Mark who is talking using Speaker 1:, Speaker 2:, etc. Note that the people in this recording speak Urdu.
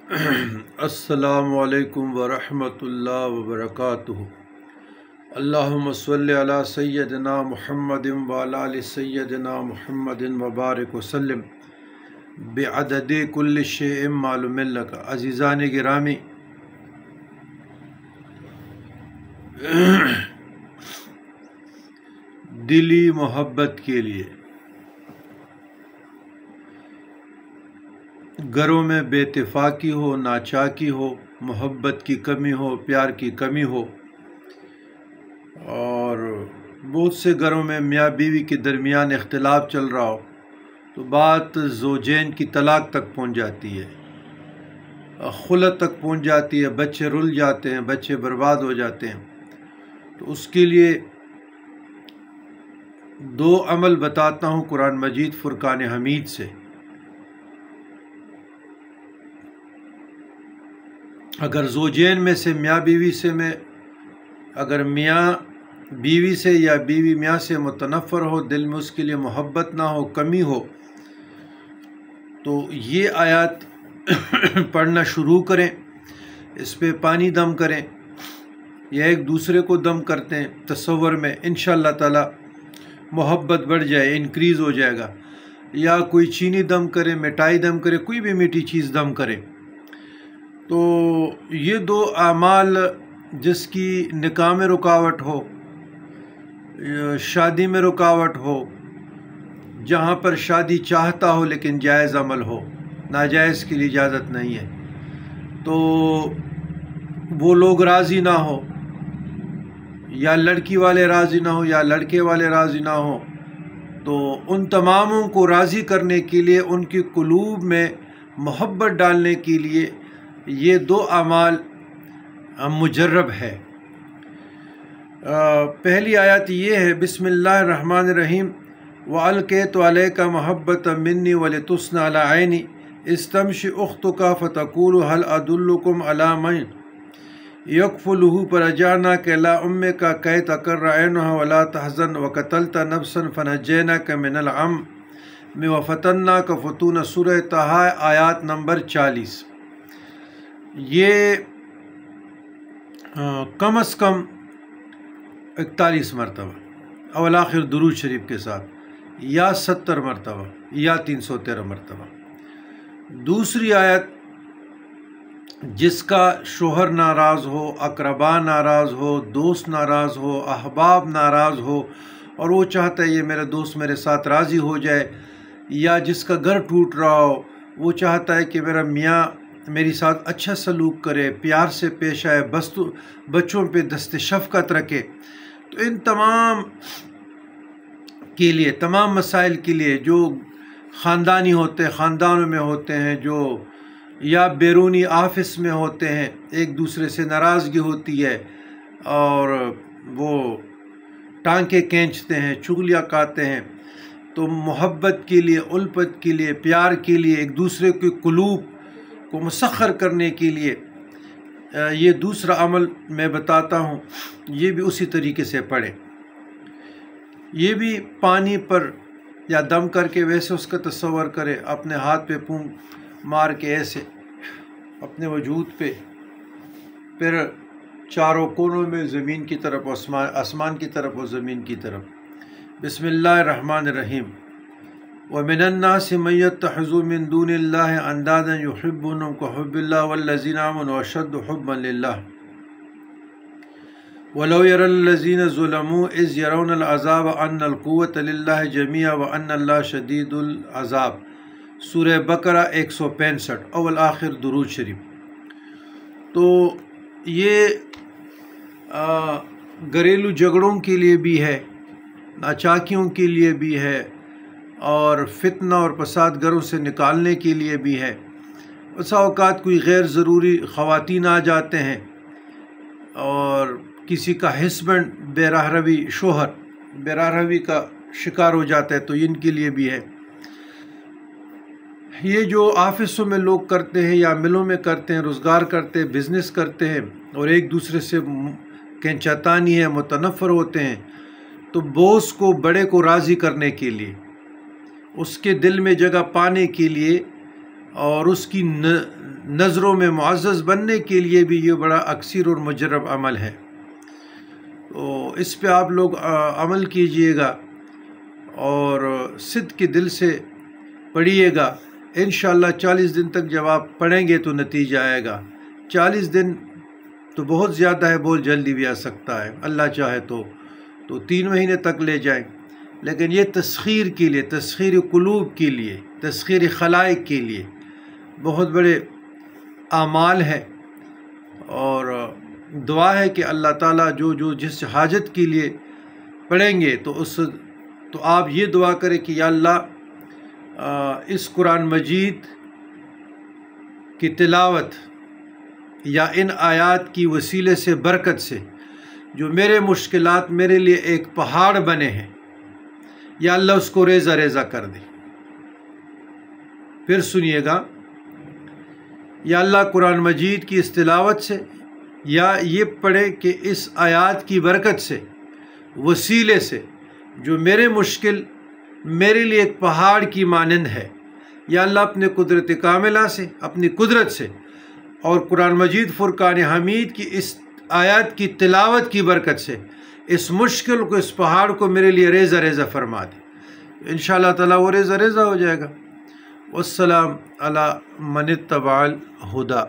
Speaker 1: السلام علیکم ورحمۃ اللہ وبرکاتہ۔ اللہم صلی علی سیدنا محمد وعلی آل سیدنا محمد وبارک وسلم بعدد کل شیء معلوم لک۔ عزیزان گرامی، دلی محبت کے لیے گھروں میں بے اتفاقی ہو، ناچاکی ہو، محبت کی کمی ہو، پیار کی کمی ہو، اور بہت سے گھروں میں میاں بیوی کے درمیان اختلاف چل رہا ہو تو بات زوجین کی طلاق تک پہنچ جاتی ہے، خلع تک پہنچ جاتی ہے، بچے رل جاتے ہیں، بچے برباد ہو جاتے ہیں۔ تو اس کے لیے دو عمل بتاتا ہوں قرآن مجید فرقان حمید سے۔ اگر زوجین میں سے میاں بیوی سے اگر میاں بیوی سے یا بیوی میاں سے متنفر ہو، دل میں اس کے لیے محبت نہ ہو، کمی ہو، تو یہ آیات پڑھنا شروع کریں، اس پہ پانی دم کریں یا ایک دوسرے کو دم کرتے ہیں تصور میں، انشاءاللہ تعالی محبت بڑھ جائے، انکریز ہو جائے گا۔ یا کوئی چینی دم کرے، مٹھائی دم کرے، کوئی بھی میٹھی چیز دم کرے۔ تو یہ دو اعمال جس کی نکاح میں رکاوٹ ہو، شادی میں رکاوٹ ہو، جہاں پر شادی چاہتا ہو لیکن جائز عمل ہو، ناجائز کے لیے اجازت نہیں ہے، تو وہ لوگ راضی نہ ہو، یا لڑکی والے راضی نہ ہو یا لڑکے والے راضی نہ ہو، تو ان تماموں کو راضی کرنے کے لیے، ان کی قلوب میں محبت ڈالنے کے لیے یہ دو اعمال مجرب ہے۔ پہلی آیت یہ ہے، بسم اللہ الرحمن الرحیم، وَأَلْقَيْتُ عَلَيْكَ مَحَبَّةً مِّنِّي وَلِتُصْنَعَ عَلَىٰ عَيْنِي إِذْ تَمْشِي أُخْتُكَ فَتَقُولُ هَلْ أَدُلُّكُمْ عَلَىٰ مَن يَكْفُلُهُ فَرَجَعْنَاكَ إِلَىٰ أُمِّكَ كَيْ تَقَرَّ عَيْنُهَا وَلَا تَحْزَنَ وَقَتَلْتَ نَفْسًا فَنَجَّيْنَاكَ مِنَ الْغَمِّ وَفَتَنَّاكَ فُتُونًا۔ سورہ طٰہٰ آیات نمبر 40۔ یہ کم از کم 41 مرتبہ اول آخر درود شریف کے ساتھ، یا 70 مرتبہ یا 313 مرتبہ۔ دوسری آیت، جس کا شوہر ناراض ہو، اقربا ناراض ہو، دوست ناراض ہو، احباب ناراض ہو، اور وہ چاہتا ہے یہ میرا دوست میرے ساتھ راضی ہو جائے، یا جس کا گھر ٹوٹ رہا ہو، وہ چاہتا ہے کہ میرا میاں میری ساتھ اچھا سلوک کرے، پیار سے پیش آئے، بچوں پہ دست شفقت رکھے، تو ان تمام کے لیے، تمام مسائل کے لیے جو خاندانی ہوتے ہیں، خاندانوں میں ہوتے ہیں، جو یا بیرونی آفس میں ہوتے ہیں، ایک دوسرے سے ناراضگی ہوتی ہے اور وہ ٹانکے کھینچتے ہیں، چغلیاں کاتے ہیں، تو محبت کے لیے، الفت کے لیے، پیار کے لیے، ایک دوسرے کے قلوب کو مسخر کرنے کے لیے یہ دوسرا عمل میں بتاتا ہوں، یہ بھی اسی طریقے سے پڑھیں۔ یہ بھی پانی پر یا دم کر کے ویسے اس کا تصور کرے، اپنے ہاتھ پہ پونگ مار کے ایسے اپنے وجود پہ، پھر چاروں کونوں میں زمین کی طرف، آسمان کی طرف اور زمین کی طرف۔ بسم اللہ الرحمن الرحیم، وَمِنَ النَّاسِ مَن يَتَّخِذُ مِن دُونِ اللَّهِ أَندَادًا يُحِبُّونَهُمْ كَحُبِّ اللَّهِ وَالَّذِينَ آمَنُوا أَشَدُّ حُبًّا لِلَّهِ وَلَوْ يَرَى الَّذِينَ ظُلِمُوا إِذْ يَرَوْنَ الْعَذَابَ أَنَّ الْقُوَّةَ لِلَّهِ جَمِيعًا وَأَنَّ اللَّهَ شَدِيدُ الْعَذَابِ۔ سورہ بقرہ 165 اول آخر درود شریف۔ تو یہ گھریلو جھگڑوں کے لیے بھی ہے، ناچاکیوں کے لیے بھی ہے، اور فتنہ اور فساد گھروں سے نکالنے کے لیے بھی ہے۔ بسا اوقات کوئی غیر ضروری خواتین آ جاتے ہیں اور کسی کا ہسبینڈ بے راہ روی، شوہر بے راہ روی کا شکار ہو جاتا ہے، تو ان کے لیے بھی ہے۔ یہ جو آفسوں میں لوگ کرتے ہیں یا ملوں میں کرتے ہیں، روزگار کرتے ہیں، بزنس کرتے ہیں، اور ایک دوسرے سے کینچاتانی ہے، متنفر ہوتے ہیں، تو بوس کو، بڑے کو راضی کرنے کے لیے، اس کے دل میں جگہ پانے کے لیے اور اس کی نظروں میں معزز بننے کے لیے بھی یہ بڑا اکثر اور مجرب عمل ہے۔ تو اس پہ آپ لوگ عمل کیجئے گا اور صدق کے دل سے پڑھیے گا۔ انشاءاللہ 40 دن تک جب آپ پڑھیں گے تو نتیجہ آئے گا۔ 40 دن تو بہت زیادہ ہے، بہت جلدی بھی آ سکتا ہے، اللہ چاہے تو 3 مہینے تک لے جائیں، لیکن یہ تسخیر کے لیے، تسخیر قلوب کے لیے، تسخیر خلائق کے لیے بہت بڑے اعمال ہیں۔ اور دعا ہے کہ اللہ تعالیٰ جو جس حاجت کے لیے پڑھیں گے تو آپ یہ دعا کریں کہ یا اللہ اس قرآن مجید کی تلاوت یا ان آیات کی وسیلے سے، برکت سے، جو میرے مشکلات میرے لیے ایک پہاڑ بنے ہیں، یا اللہ اس کو ریزہ ریزہ کر دے۔ پھر سنیے گا، یا اللہ قرآن مجید کی اس تلاوت سے، یا یہ پڑھے کہ اس آیات کی برکت سے، وسیلے سے، جو میرے مشکل میرے لیے ایک پہاڑ کی مانند ہے، یا اللہ اپنے قدرت کاملہ سے، اپنی قدرت سے اور قرآن مجید فرقان حمید کی اس آیات کی تلاوت کی برکت سے اس مشکل کو، اس پہاڑ کو میرے لیے ریزہ ریزہ فرما دے۔ انشاءاللہ تعالیٰ وہ ریزہ ریزہ ہو جائے گا۔ والسلام علی من اتبع الہدی۔